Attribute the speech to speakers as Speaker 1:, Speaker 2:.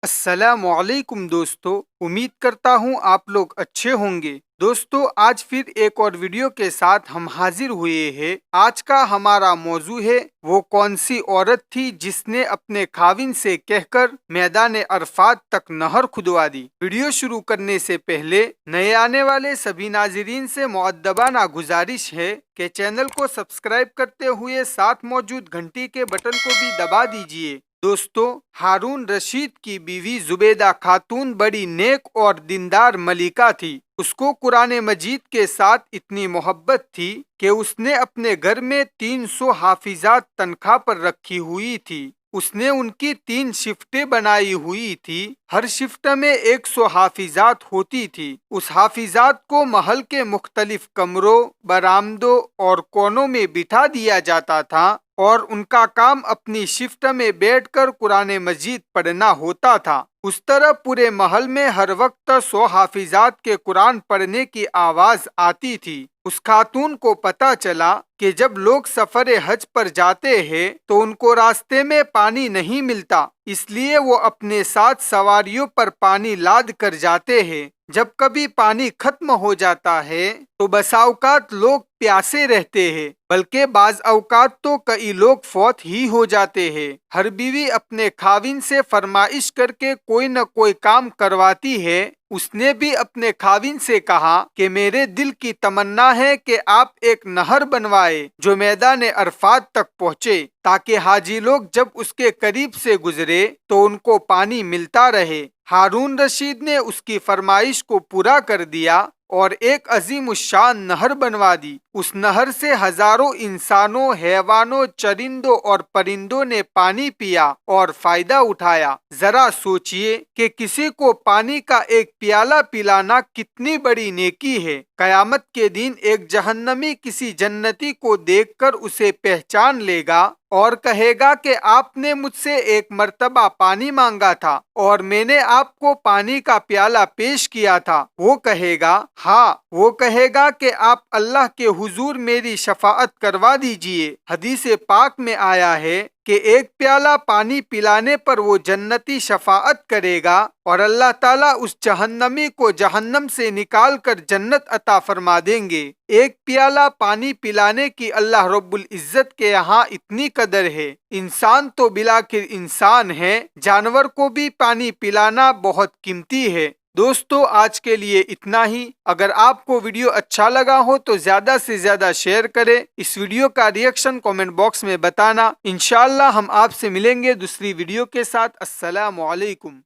Speaker 1: السلام علیکم دوستو، امید کرتا ہوں آپ لوگ اچھے ہوں گے۔ دوستو، آج پھر ایک اور ویڈیو کے ساتھ ہم حاضر ہوئے ہیں۔ آج کا ہمارا موضوع ہے وہ کون سی عورت تھی جس نے اپنے خاوند سے کہہ کر میدان عرفات تک نہر کھدوا دی۔ ویڈیو شروع کرنے سے پہلے نئے آنے والے سبھی ناظرین سے مؤدبانہ گزارش ہے کہ چینل کو سبسکرائب کرتے ہوئے ساتھ موجود گھنٹی کے بٹن کو بھی دبا دیجیے۔ دوستو، ہارون رشید کی بیوی زبیدہ خاتون بڑی نیک اور دیندار ملکہ تھی۔ اس کو قرآن مجید کے ساتھ اتنی محبت تھی کہ اس نے اپنے گھر میں 300 حافظات تنخواہ پر رکھی ہوئی تھی۔ اس نے ان کی 3 شفٹیں بنائی ہوئی تھی، ہر شفٹ میں 100 حافظات ہوتی تھی۔ اس حافظات کو محل کے مختلف کمروں، برآمدوں اور کونوں میں بٹھا دیا جاتا تھا اور ان کا کام اپنی شفٹ میں بیٹھ کر قرآن مجید پڑھنا ہوتا تھا۔ اس طرح پورے محل میں ہر وقت 100 حافظات کے قرآن پڑھنے کی آواز آتی تھی۔ اس خاتون کو پتہ چلا کہ جب لوگ سفر حج پر جاتے ہیں تو ان کو راستے میں پانی نہیں ملتا، اس لیے وہ اپنے ساتھ سواریوں پر پانی لاد کر جاتے ہیں۔ جب کبھی پانی ختم ہو جاتا ہے تو بسا اوقات لوگ پیاسے رہتے ہیں، بلکہ بعض اوقات تو کئی لوگ فوت ہی ہو جاتے ہیں۔ ہر بیوی اپنے خاوند سے فرمائش کر کے کوئی نہ کوئی کام کرواتی ہے۔ اس نے بھی اپنے خاوند سے کہا کہ میرے دل کی تمنا ہے کہ آپ ایک نہر بنوائے جو میدان عرفات تک پہنچے، تاکہ حاجی لوگ جب اس کے قریب سے گزرے تو ان کو پانی ملتا رہے۔ ہارون رشید نے اس کی فرمائش کو پورا کر دیا اور ایک عظیم الشان نہر بنوا دی۔ اس نہر سے ہزاروں انسانوں، حیوانوں، چرندوں اور پرندوں نے پانی پیا اور فائدہ اٹھایا۔ ذرا سوچئے کہ کسی کو پانی کا ایک پیالہ پلانا کتنی بڑی نیکی ہے۔ قیامت کے دن ایک جہنمی کسی جنتی کو دیکھ کر اسے پہچان لے گا اور کہے گا کہ آپ نے مجھ سے ایک مرتبہ پانی مانگا تھا اور میں نے آپ کو پانی کا پیالہ پیش کیا تھا۔ وہ کہے گا ہاں، وہ کہے گا کہ آپ اللہ کے حضور میری شفاعت کروا دیجئے۔ حدیث پاک میں آیا ہے کہ ایک پیالہ پانی پلانے پر وہ جنتی شفاعت کرے گا اور اللہ تعالیٰ اس جہنمی کو جہنم سے نکال کر جنت عطا فرما دیں گے۔ ایک پیالہ پانی پلانے کی اللہ رب العزت کے یہاں اتنی قدر ہے۔ انسان تو بالآخر انسان ہے، جانور کو بھی پانی پلانا بہت قیمتی ہے۔ دوستو، آج کے لیے اتنا ہی۔ اگر آپ کو ویڈیو اچھا لگا ہو تو زیادہ سے زیادہ شیئر کریں۔ اس ویڈیو کا ریئیکشن کامنٹ باکس میں بتانا۔ انشاءاللہ ہم آپ سے ملیں گے دوسری ویڈیو کے ساتھ۔ السلام علیکم۔